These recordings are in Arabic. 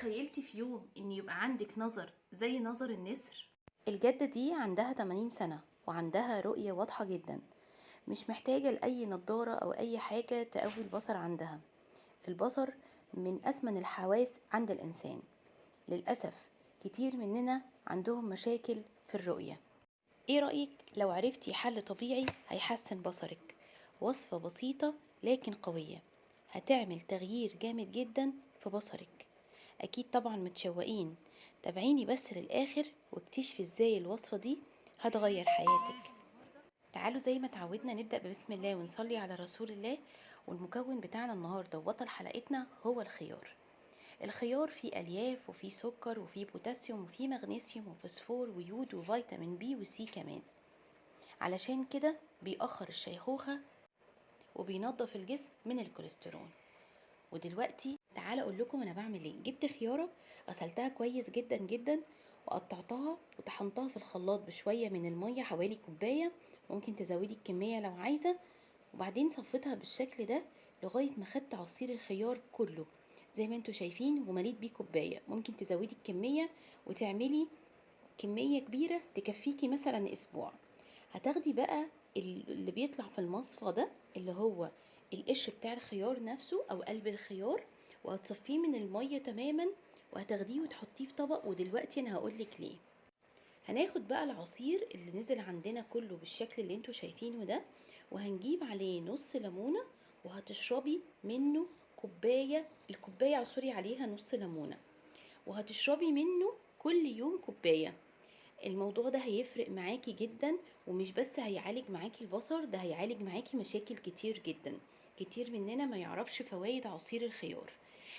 تخيلتي في يوم ان يبقى عندك نظر زي نظر النسر؟ الجدة دي عندها 80 سنة وعندها رؤية واضحة جدا. مش محتاجة لأي نضارة أو أي حاجة تقوي البصر عندها. البصر من أثمن الحواس عند الإنسان. للأسف كتير مننا عندهم مشاكل في الرؤية. إيه رأيك لو عرفتي حل طبيعي هيحسن بصرك؟ وصفة بسيطة لكن قوية هتعمل تغيير جامد جدا في بصرك. أكيد طبعا متشوقين. تابعيني بس للآخر واكتشفي ازاي الوصفة دي هتغير حياتك. تعالوا زي ما تعودنا نبدأ بسم الله ونصلي على رسول الله. والمكون بتاعنا النهاردة وبطل حلقتنا هو الخيار. الخيار فيه ألياف وفيه سكر وفيه بوتاسيوم وفيه مغنيسيوم وفوسفور ويود وفيتامين بي وسي كمان. علشان كده بيأخر الشيخوخة وبينظف الجسم من الكوليسترول. ودلوقتي تعالى اقول لكم انا بعمل ايه. جبت خياره، غسلتها كويس جدا جدا، وقطعتها وطحنتها في الخلاط بشويه من الميه، حوالي كوبايه. ممكن تزودي الكميه لو عايزه. وبعدين صفيتها بالشكل ده لغايه ما خدت عصير الخيار كله زي ما انتوا شايفين، ومليت بيه كوبايه. ممكن تزودي الكميه وتعملي كميه كبيره تكفيكي مثلا اسبوع. هتاخدي بقى اللي بيطلع في المصفى ده، اللي هو القشر بتاع الخيار نفسه او قلب الخيار، وهتصفيه من المية تماما، وهتاخديه وتحطيه في طبق. ودلوقتي انا هقولك ليه. هناخد بقى العصير اللي نزل عندنا كله بالشكل اللي انتوا شايفينه ده، وهنجيب عليه نص ليمونة، وهتشربي منه كوباية. الكوباية عصري عليها نص ليمونة، وهتشربي منه كل يوم كوباية. الموضوع ده هيفرق معاكي جدا، ومش بس هيعالج معاكي البصر، ده هيعالج معاكي مشاكل كتير جدا. كتير مننا ما يعرفش فوائد عصير الخيار.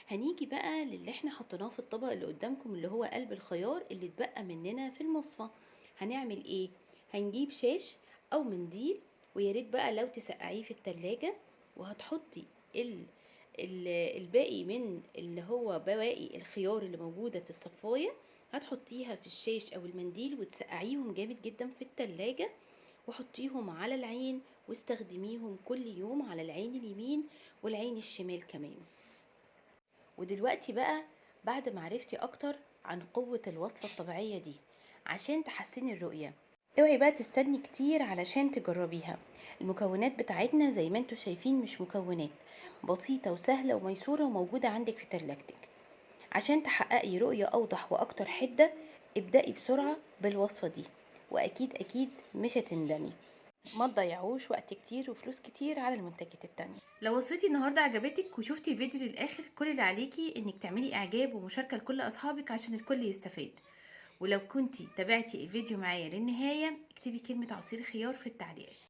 هنيجي بقى للي احنا حطيناه في الطبق اللي قدامكم، اللي هو قلب الخيار اللي اتبقى مننا في المصفى. هنعمل ايه؟ هنجيب شاش او منديل، وياريت بقى لو تسقعيه في التلاجة، وهتحطي الباقي من اللي هو بواقي الخيار اللي موجودة في الصفاية، هتحطيها في الشاش او المنديل وتسقعيهم جامد جدا في التلاجة، وحطيهم على العين واستخدميهم كل يوم على العين اليمين والعين الشمال كمان. ودلوقتي بقى بعد ما عرفتي اكتر عن قوة الوصفة الطبيعية دي عشان تحسني الرؤية، اوعي بقى تستني كتير علشان تجربيها. المكونات بتاعتنا زي ما انتوا شايفين مش مكونات، بسيطة وسهلة وميسورة وموجودة عندك في تلاجتك. عشان تحققي رؤية أوضح وأكتر حدة، ابدأي بسرعة بالوصفة دي، وأكيد أكيد مش هتندمي. ما تضيعوش وقت كتير وفلوس كتير على المنتجات التانية. لو وصفتي النهارده عجبتك وشفتي الفيديو للاخر، كل اللي عليكي انك تعملي اعجاب ومشاركه لكل اصحابك عشان الكل يستفاد. ولو كنتي تابعتي الفيديو معايا للنهايه، اكتبي كلمه عصير خيار في التعليقات.